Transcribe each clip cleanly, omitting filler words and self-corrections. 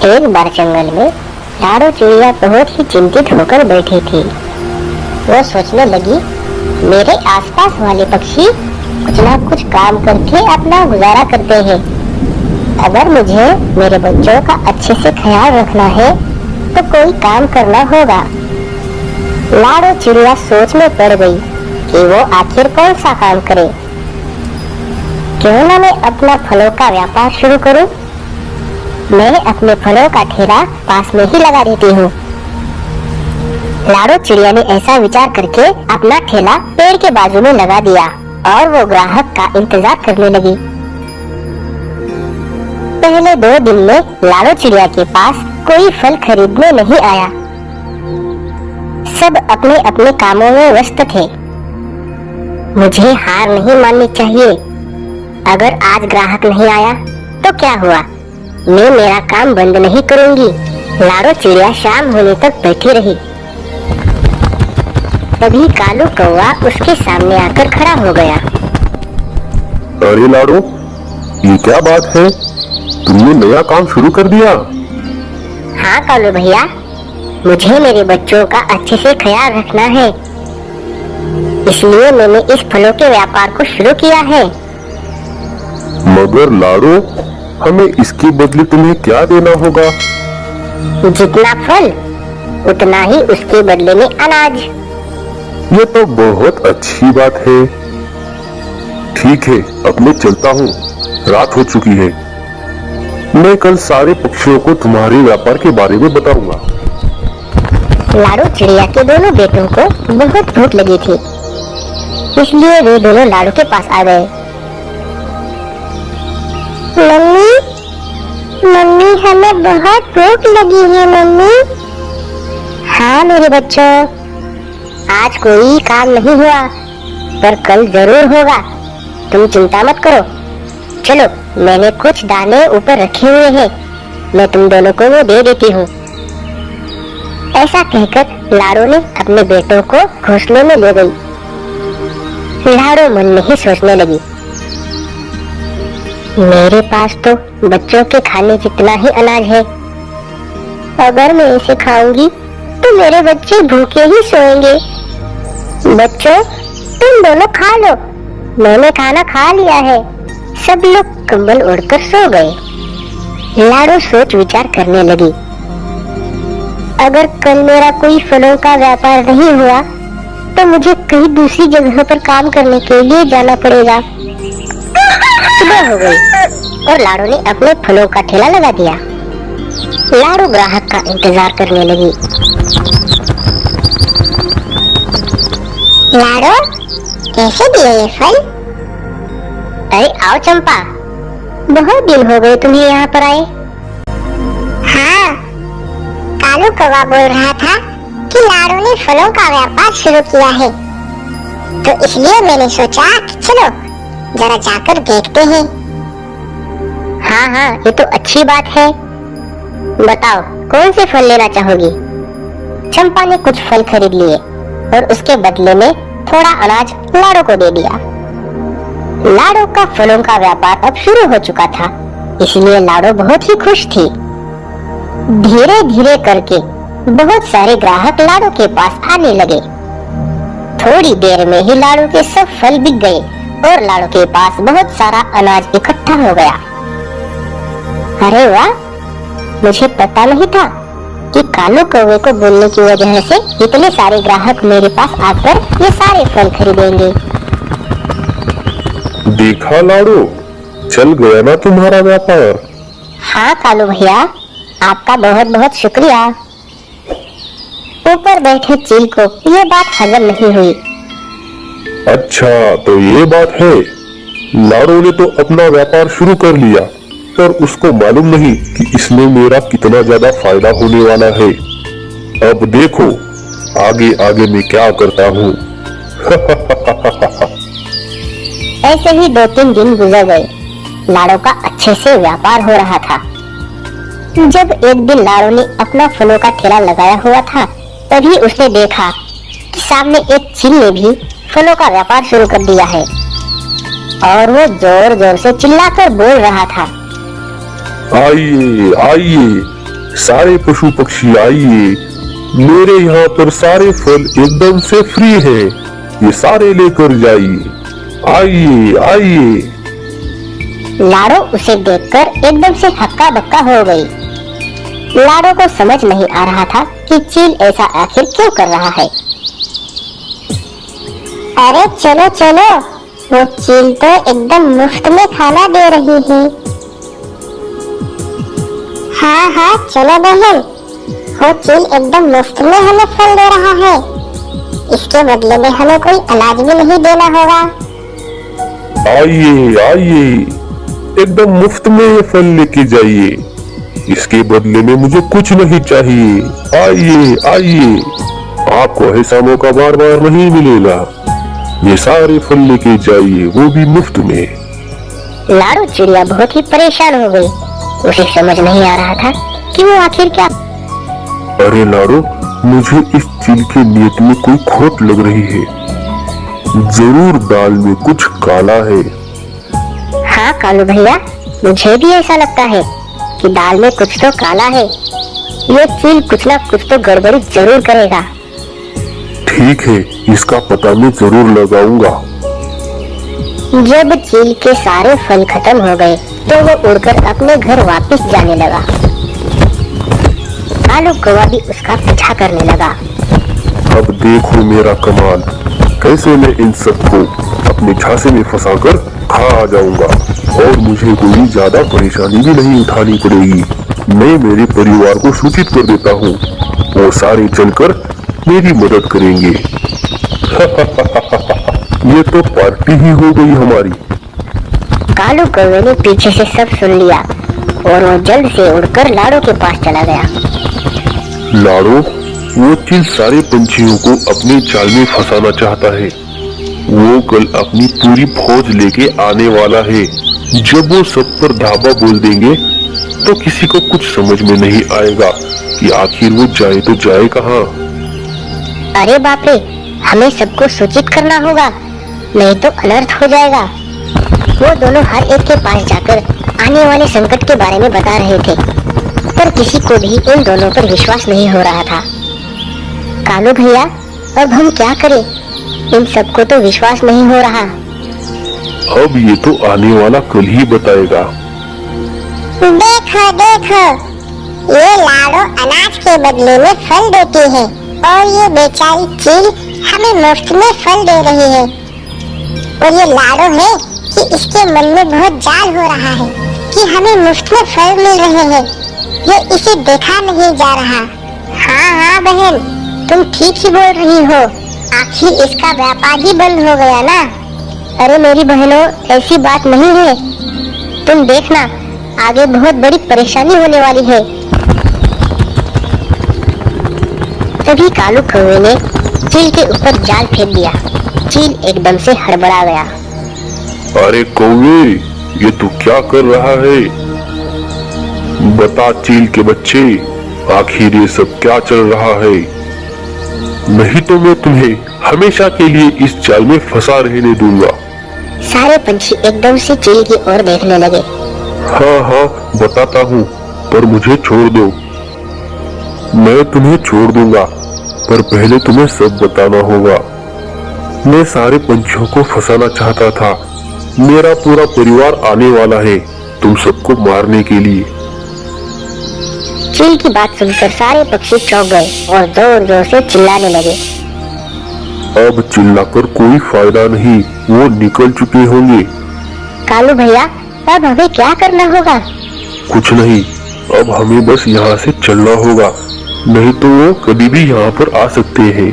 एक बार जंगल में लाडो चिड़िया बहुत ही चिंतित होकर बैठी थी। वो सोचने लगी, मेरे आसपास वाले पक्षी कुछ ना कुछ काम करके अपना गुजारा करते हैं। अगर मुझे मेरे बच्चों का अच्छे से ख्याल रखना है तो कोई काम करना होगा। लाडो चिड़िया सोच में पड़ गई कि वो आखिर कौन सा काम करे। क्यों ना मैं अपना फलों का व्यापार शुरू करूं? मैं अपने फलों का ठेला पास में ही लगा देती हूँ। लाडो चिड़िया ने ऐसा विचार करके अपना ठेला पेड़ के बाजू में लगा दिया और वो ग्राहक का इंतजार करने लगी। पहले 2 दिन में लाडो चिड़िया के पास कोई फल खरीदने नहीं आया। सब अपने अपने कामों में व्यस्त थे। मुझे हार नहीं माननी चाहिए। अगर आज ग्राहक नहीं आया तो क्या हुआ, मैं मेरा काम बंद नहीं करूंगी। लाडो चिड़िया शाम होने तक बैठी रही। तभी कालू कौवा उसके सामने आकर खड़ा हो गया। अरे लाडो, ये क्या बात है? तुमने नया काम शुरू कर दिया? हाँ कालू भैया, मुझे मेरे बच्चों का अच्छे से ख्याल रखना है, इसलिए मैंने इस फलों के व्यापार को शुरू किया है। मगर लाडो, हमें इसके बदले तुम्हें क्या देना होगा? जितना फल उतना ही उसके बदले में अनाज। ये तो बहुत अच्छी बात है। ठीक है, अब मैं चलता हूँ, रात हो चुकी है। मैं कल सारे पक्षियों को तुम्हारे व्यापार के बारे में बताऊंगा। लाडो चिड़िया के दोनों बेटों को बहुत भूख लगी थी, इसलिए वे दोनों लाडो के पास आ गए। मम्मी, मम्मी हमें बहुत भूख लगी है मम्मी। हाँ मेरे बच्चों, आज कोई काम नहीं हुआ पर कल जरूर होगा, तुम चिंता मत करो। चलो, मैंने कुछ दाने ऊपर रखे हुए हैं, मैं तुम दोनों को वो दे देती हूँ। ऐसा कहकर लाडो ने अपने बेटों को घोंसले में ले गई। लाडो मन में ही सोचने लगी, मेरे पास तो बच्चों के खाने जितना ही अनाज है। अगर मैं इसे खाऊंगी तो मेरे बच्चे भूखे ही सोएंगे। बच्चों, तुम दोनों खा लो, मैंने खाना खा लिया है। सब लोग कंबल ओढ़कर सो गए। लाडो सोच विचार करने लगी, अगर कल मेरा कोई फलों का व्यापार नहीं हुआ तो मुझे कहीं दूसरी जगह पर काम करने के लिए जाना पड़ेगा। सुबह हो गई और लाडो ने अपने फलों का ठेला लगा दिया। लाडो ग्राहक का इंतजार करने लगी। लाडो, कैसे दिए ये फल? अरे आओ चंपा, बहुत दिन हो गए तुम्हें यहाँ पर आए। हाँ, कालू कौवा बोल रहा था कि लाडो ने फलों का व्यापार शुरू किया है, तो इसलिए मैंने सोचा कि चलो जरा जाकर देखते हैं। हाँ हाँ, ये तो अच्छी बात है। बताओ, कौन से फल लेना चाहोगी? चंपा ने कुछ फल खरीद लिए और उसके बदले में थोड़ा अनाज लाडो को दे दिया। लाडो का फलों का व्यापार अब शुरू हो चुका था, इसलिए लाडो बहुत ही खुश थी। धीरे धीरे करके बहुत सारे ग्राहक लाडो के पास आने लगे। थोड़ी देर में ही लाडो के सब फल बिक गए और लाडो के पास बहुत सारा अनाज इकट्ठा हो गया। अरे वाह, मुझे पता नहीं था कि कालू कौवे को बोलने की वजह से इतने सारे ग्राहक मेरे पास आकर ये सारे फल खरीदेंगे। देखा लाडो, चल गया ना तुम्हारा व्यापार। हाँ कालू भैया, आपका बहुत बहुत शुक्रिया। ऊपर बैठे चील को ये बात हजम नहीं हुई। अच्छा, तो ये बात है। लाडो ने तो अपना व्यापार शुरू कर लिया, पर उसको मालूम नहीं कि इसमें मेरा कितना ज्यादा फायदा होने वाला है। अब देखो आगे आगे मैं क्या करता हूँ। ऐसे ही 2-3 दिन गुजर गए। लाडो का अच्छे से व्यापार हो रहा था। जब एक दिन लाडो ने अपना फलों का ठेला लगाया हुआ था, तभी उसने देखा कि सामने एक चील ने भी फलों का व्यापार शुरू कर दिया है और वो जोर जोर से चिल्लाकर बोल रहा था, आइए आइए, सारे पशु पक्षी आइए, मेरे यहाँ पर सारे फल एकदम से फ्री हैं, ये सारे लेकर जाइए, आइए आइए। लाडो उसे देखकर एकदम से हक्का बक्का हो गई। लाडो को समझ नहीं आ रहा था कि चील ऐसा आखिर क्यों कर रहा है। अरे चलो चलो, वो चील तो एकदम मुफ्त में खाना दे रही है। हाँ हाँ चलो बहन, वो चील एकदम मुफ्त में हमें फल दे रहा है, इसके बदले में हमें कोई अनाज भी नहीं देना होगा। आइए आइए, एकदम मुफ्त में ये फल लेके जाइए, इसके बदले में मुझे कुछ नहीं चाहिए। आइए आइए, आपको ऐसा मौका बार बार नहीं मिलेगा, ये सारे फल लेके जाइए, वो भी मुफ्त में। लाडो चिड़िया बहुत ही परेशान हो गई। उसे समझ नहीं आ रहा था कि वो आखिर क्या। अरे लाडो, मुझे इस चील के नियत में कोई खोट लग रही है, जरूर दाल में कुछ काला है। हाँ कालू भैया, मुझे भी ऐसा लगता है कि दाल में कुछ तो काला है। ये चील कुछ ना कुछ तो गड़बड़ी जरूर करेगा। ठीक है, इसका पता मैं जरूर लगाऊंगा। जब चील के सारे फल खत्म हो गए तो वो उड़कर अपने घर वापस जाने लगा। कालू कौवा भी उसका पीछा करने लगा। अब देखो मेरा कमाल, कैसे मैं इन सबको अपने झांसे में फंसाकर खा जाऊंगा, और मुझे कोई ज्यादा परेशानी भी नहीं उठानी पड़ेगी। मैं मेरे परिवार को सूचित कर देता हूँ, वो सारे चलकर मेरी मदद करेंगे। ये तो पार्टी ही हो गई हमारी। कालू कौवे ने पीछे से सब सुन लिया और वो जल्द से उड़कर लाडो के पास चला गया। लाडो, वो चील सारे पंछियों को अपने जाल में फंसाना चाहता है। वो कल अपनी पूरी फौज लेके आने वाला है। जब वो सब पर धावा बोल देंगे तो किसी को कुछ समझ में नहीं आएगा कि आखिर वो जाए तो जाए कहाँ। अरे बाप रे, हमें सबको सूचित करना होगा, नहीं तो अनर्थ हो जाएगा। वो दोनों हर एक के पास जाकर आने वाले संकट के बारे में बता रहे थे, पर किसी को भी इन दोनों पर विश्वास नहीं हो रहा था। कालू भैया, अब हम क्या करें? इन सबको तो विश्वास नहीं हो रहा। अब ये तो आने वाला कल ही बताएगा। देखो देखो, ये लाडो अनाज के बदले में फल देती है और ये बेचारी चील हमें मुफ्त में फल दे रही है। और ये लाडो है कि इसके मन में बहुत जाल हो रहा है कि हमें मुफ्त में फल मिल रहे हैं, ये इसे देखा नहीं जा रहा। हाँ हाँ बहन, तुम ठीक ही बोल रही हो, आखिर इसका व्यापार ही बंद हो गया ना। अरे मेरी बहनों, ऐसी बात नहीं है, तुम देखना आगे बहुत बड़ी परेशानी होने वाली है। तभी कालू कौवे ने चील के ऊपर जाल फेंक दिया। चील एकदम से हड़बड़ा गया। अरे कौवे, ये तू क्या कर रहा है? बता चील के बच्चे, आखिर ये सब क्या चल रहा है? नहीं तो मैं तुम्हें हमेशा के लिए इस जाल में फंसा रहने दूंगा। सारे पंछी एकदम से चील की ओर देखने लगे। हाँ हाँ बताता हूँ, पर मुझे छोड़ दो। मैं तुम्हें छोड़ दूंगा, पर पहले तुम्हें सब बताना होगा। मैं सारे पंछियों को फंसाना चाहता था। मेरा पूरा परिवार आने वाला है तुम सबको मारने के लिए। चील की बात सुनकर सारे पक्षी चौंक गए और जोर जोर से चिल्लाने लगे। अब चिल्लाकर कोई फायदा नहीं, वो निकल चुके होंगे। कालू भैया, अब हमें क्या करना होगा? कुछ नहीं, अब हमें बस यहाँ से चलना होगा, नहीं तो वो कभी भी यहाँ पर आ सकते हैं।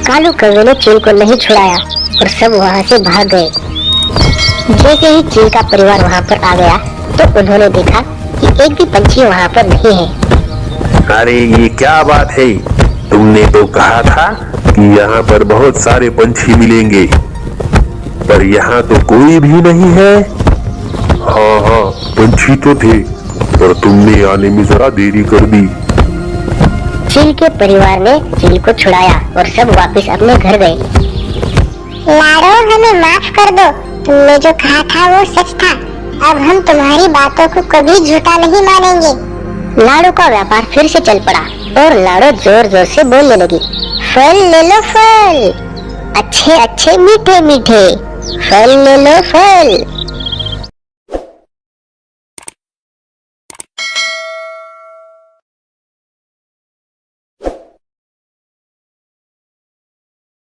कालू कौवे ने चील को नहीं छुड़ाया और सब वहाँ से भाग गए। जैसे ही चील का परिवार वहाँ पर आ गया तो उन्होंने देखा कि एक भी पंछी वहाँ पर नहीं है। अरे ये क्या बात है? तुमने तो कहा था कि यहाँ पर बहुत सारे पंछी मिलेंगे, पर यहाँ तो कोई भी नहीं है। हाँ हाँ, पंछी तो थे, पर तुमने आने में जरा देरी कर दी। चील के परिवार ने चील को छुड़ाया और सब वापस अपने घर गए। लाडो, हमें माफ कर दो, तुमने जो कहा था वो सच था। अब हम तुम्हारी बातों को कभी झूठा नहीं मानेंगे। लाड़ो का व्यापार फिर से चल पड़ा और लाड़ो जोर जोर से बोलने लगी, फल ले लो फल, अच्छे अच्छे मीठे मीठे, फल ले लो फल।